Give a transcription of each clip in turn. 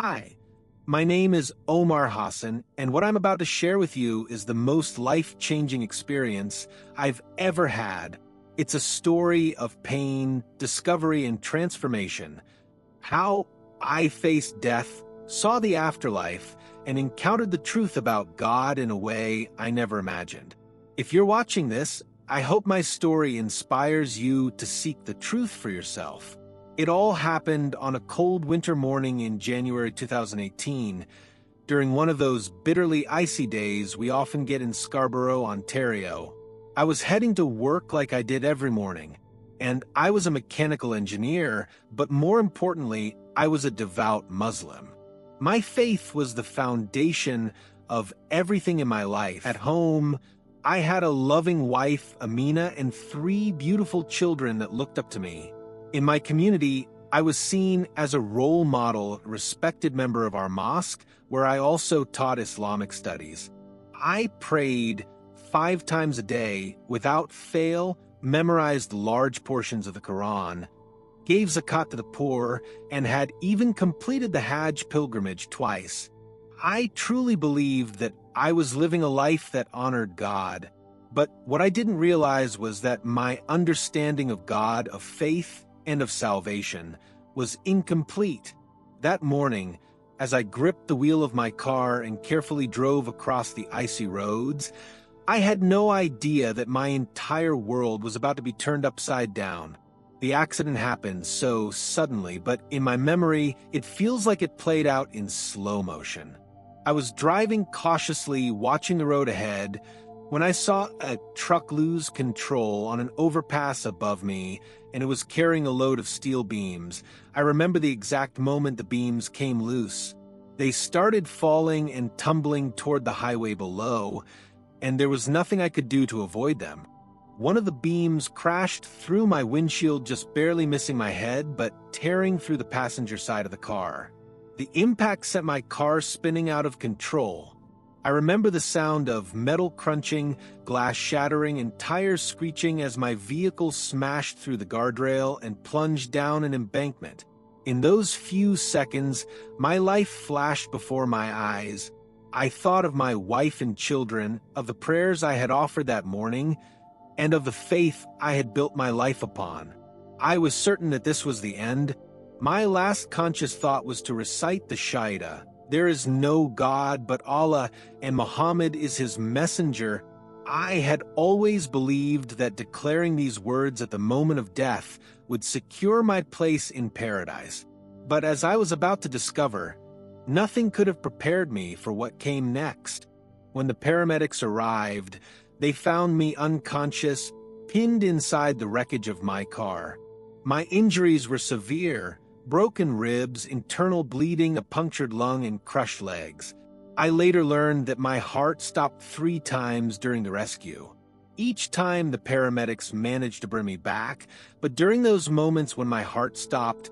Hi, my name is Omar Hassan, and what I'm about to share with you is the most life-changing experience I've ever had. It's a story of pain, discovery, and transformation. How I faced death, saw the afterlife, and encountered the truth about God in a way I never imagined. If you're watching this, I hope my story inspires you to seek the truth for yourself. It all happened on a cold winter morning in January 2018, during one of those bitterly icy days we often get in Scarborough, Ontario. I was heading to work like I did every morning, and I was a mechanical engineer, but more importantly, I was a devout Muslim. My faith was the foundation of everything in my life. At home, I had a loving wife, Amina, and 3 beautiful children that looked up to me. In my community, I was seen as a role model, respected member of our mosque, where I also taught Islamic studies. I prayed 5 times a day, without fail, memorized large portions of the Quran, gave zakat to the poor, and had even completed the Hajj pilgrimage twice. I truly believed that I was living a life that honored God. But what I didn't realize was that my understanding of God, of faith, and of salvation was incomplete. That morning, as I gripped the wheel of my car and carefully drove across the icy roads, I had no idea that my entire world was about to be turned upside down. The accident happened so suddenly, but in my memory, it feels like it played out in slow motion. I was driving cautiously, watching the road ahead, when I saw a truck lose control on an overpass above me, and it was carrying a load of steel beams. I remember the exact moment the beams came loose. They started falling and tumbling toward the highway below, and there was nothing I could do to avoid them. One of the beams crashed through my windshield, just barely missing my head, but tearing through the passenger side of the car. The impact sent my car spinning out of control. I remember the sound of metal crunching, glass shattering, and tires screeching as my vehicle smashed through the guardrail and plunged down an embankment. In those few seconds, my life flashed before my eyes. I thought of my wife and children, of the prayers I had offered that morning, and of the faith I had built my life upon. I was certain that this was the end. My last conscious thought was to recite the Shahada. There is no God but Allah, and Muhammad is his messenger. I had always believed that declaring these words at the moment of death would secure my place in paradise. But as I was about to discover, nothing could have prepared me for what came next. When the paramedics arrived, they found me unconscious, pinned inside the wreckage of my car. My injuries were severe: broken ribs, internal bleeding, a punctured lung, and crushed legs. I later learned that my heart stopped 3 times during the rescue. Each time the paramedics managed to bring me back, but during those moments when my heart stopped,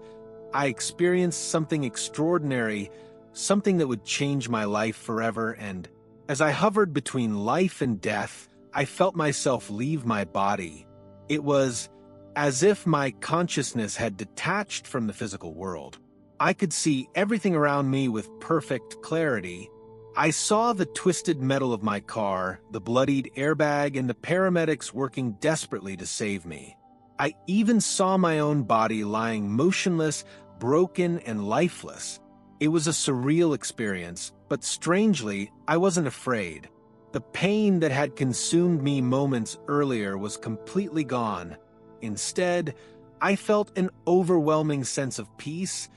I experienced something extraordinary, something that would change my life forever. And as I hovered between life and death, I felt myself leave my body. It was as if my consciousness had detached from the physical world. I could see everything around me with perfect clarity. I saw the twisted metal of my car, the bloodied airbag, and the paramedics working desperately to save me. I even saw my own body lying motionless, broken, and lifeless. It was a surreal experience, but strangely, I wasn't afraid. The pain that had consumed me moments earlier was completely gone. Instead, I felt an overwhelming sense of peace,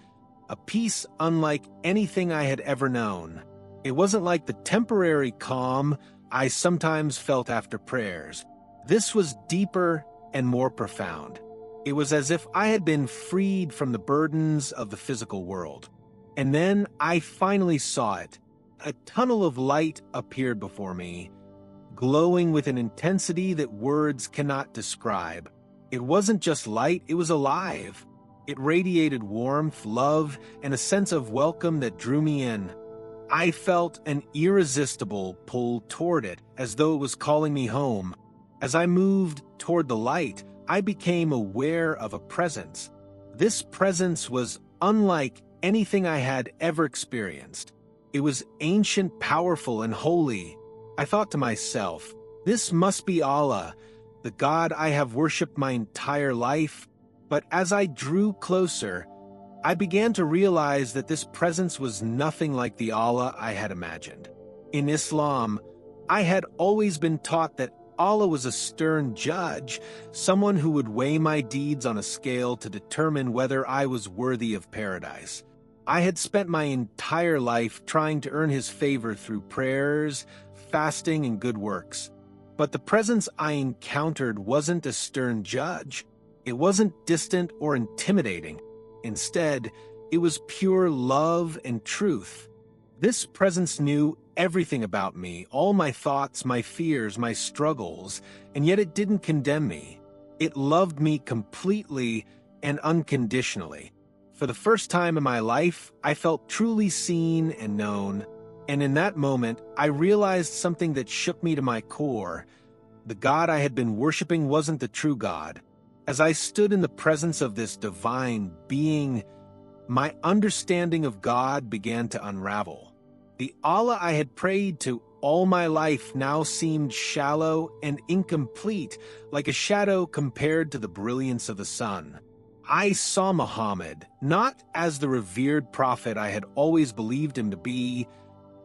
a peace unlike anything I had ever known. It wasn't like the temporary calm I sometimes felt after prayers. This was deeper and more profound. It was as if I had been freed from the burdens of the physical world. And then I finally saw it. A tunnel of light appeared before me, glowing with an intensity that words cannot describe. It wasn't just light, it was alive. It radiated warmth, love, and a sense of welcome that drew me in. I felt an irresistible pull toward it, as though it was calling me home. As I moved toward the light, I became aware of a presence. This presence was unlike anything I had ever experienced. It was ancient, powerful, and holy. I thought to myself, this must be Allah, the God I have worshipped my entire life. But as I drew closer, I began to realize that this presence was nothing like the Allah I had imagined. In Islam, I had always been taught that Allah was a stern judge, someone who would weigh my deeds on a scale to determine whether I was worthy of paradise. I had spent my entire life trying to earn his favor through prayers, fasting, and good works. But the presence I encountered wasn't a stern judge. It wasn't distant or intimidating. Instead, it was pure love and truth. This presence knew everything about me, all my thoughts, my fears, my struggles, and yet it didn't condemn me. It loved me completely and unconditionally. For the first time in my life, I felt truly seen and known, and in that moment, I realized something that shook me to my core. The God I had been worshiping wasn't the true God. As I stood in the presence of this divine being, my understanding of God began to unravel. The Allah I had prayed to all my life now seemed shallow and incomplete, like a shadow compared to the brilliance of the sun. I saw Muhammad, not as the revered prophet I had always believed him to be,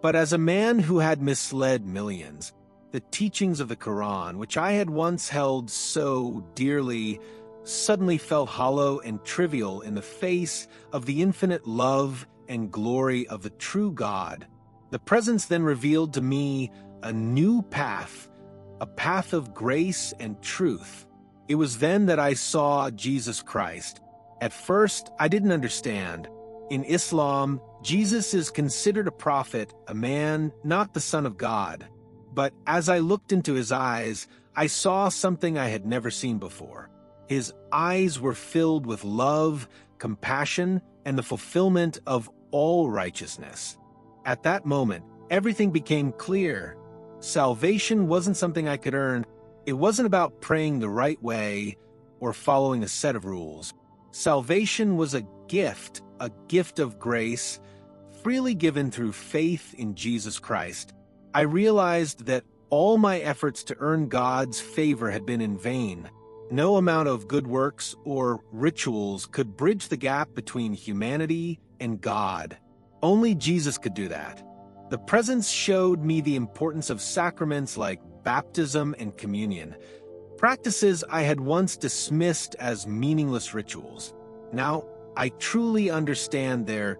but as a man who had misled millions. The teachings of the Quran, which I had once held so dearly, suddenly felt hollow and trivial in the face of the infinite love and glory of the true God. The presence then revealed to me a new path, a path of grace and truth. It was then that I saw Jesus Christ. At first, I didn't understand. In Islam, Jesus is considered a prophet, a man, not the Son of God. But as I looked into his eyes, I saw something I had never seen before. His eyes were filled with love, compassion, and the fulfillment of all righteousness. At that moment, everything became clear. Salvation wasn't something I could earn. It wasn't about praying the right way or following a set of rules. Salvation was a gift of grace, freely given through faith in Jesus Christ. I realized that all my efforts to earn God's favor had been in vain. No amount of good works or rituals could bridge the gap between humanity and God. Only Jesus could do that. The presence showed me the importance of sacraments like baptism and communion, practices I had once dismissed as meaningless rituals. Now, I truly understand their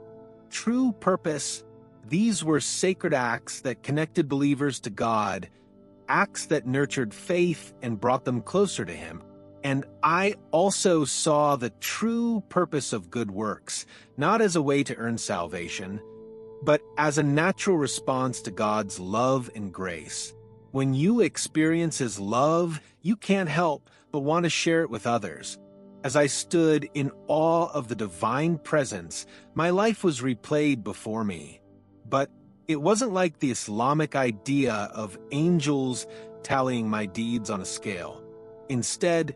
true purpose. These were sacred acts that connected believers to God, acts that nurtured faith and brought them closer to Him. And I also saw the true purpose of good works, not as a way to earn salvation, but as a natural response to God's love and grace. When you experience His love, you can't help but want to share it with others. As I stood in awe of the divine presence, my life was replayed before me. But it wasn't like the Islamic idea of angels tallying my deeds on a scale. Instead,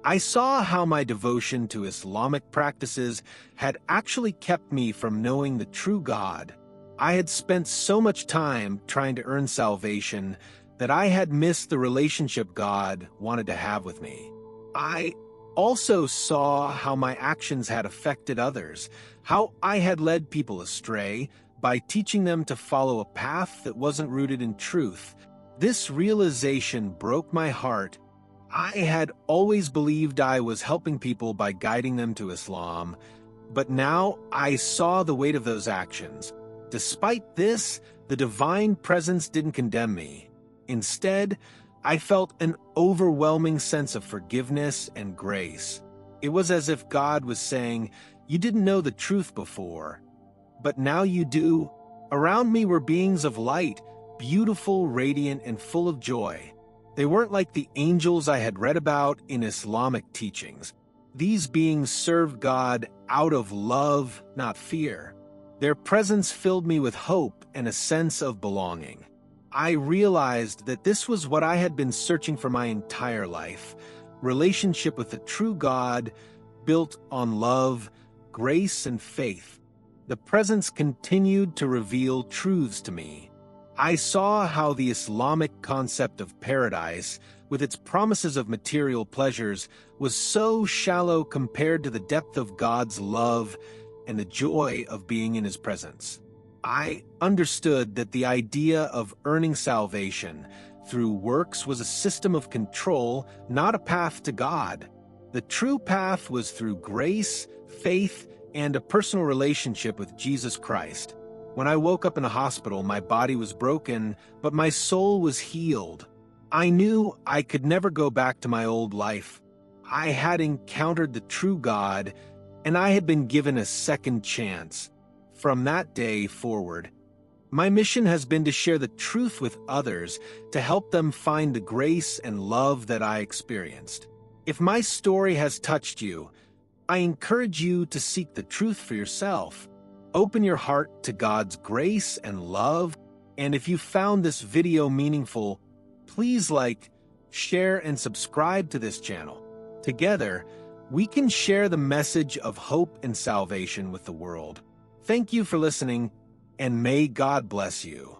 I saw how my devotion to Islamic practices had actually kept me from knowing the true God. I had spent so much time trying to earn salvation that I had missed the relationship God wanted to have with me. I also saw how my actions had affected others, how I had led people astray by teaching them to follow a path that wasn't rooted in truth. This realization broke my heart. I had always believed I was helping people by guiding them to Islam, but now I saw the weight of those actions. Despite this, the divine presence didn't condemn me. Instead, I felt an overwhelming sense of forgiveness and grace. It was as if God was saying, "You didn't know the truth before, but now you do." Around me were beings of light, beautiful, radiant, and full of joy. They weren't like the angels I had read about in Islamic teachings. These beings served God out of love, not fear. Their presence filled me with hope and a sense of belonging. I realized that this was what I had been searching for my entire life: relationship with the true God, built on love, grace, and faith. the presence continued to reveal truths to me. I saw how the Islamic concept of paradise, with its promises of material pleasures, was so shallow compared to the depth of God's love and the joy of being in His presence. I understood that the idea of earning salvation through works was a system of control, not a path to God. The true path was through grace, faith, and a personal relationship with Jesus Christ. When I woke up in a hospital, my body was broken, but my soul was healed. I knew I could never go back to my old life. I had encountered the true God, and I had been given a second chance. From that day forward, my mission has been to share the truth with others to help them find the grace and love that I experienced. If my story has touched you, I encourage you to seek the truth for yourself. Open your heart to God's grace and love, and if you found this video meaningful, please like, share, and subscribe to this channel. Together, we can share the message of hope and salvation with the world. Thank you for listening, and may God bless you.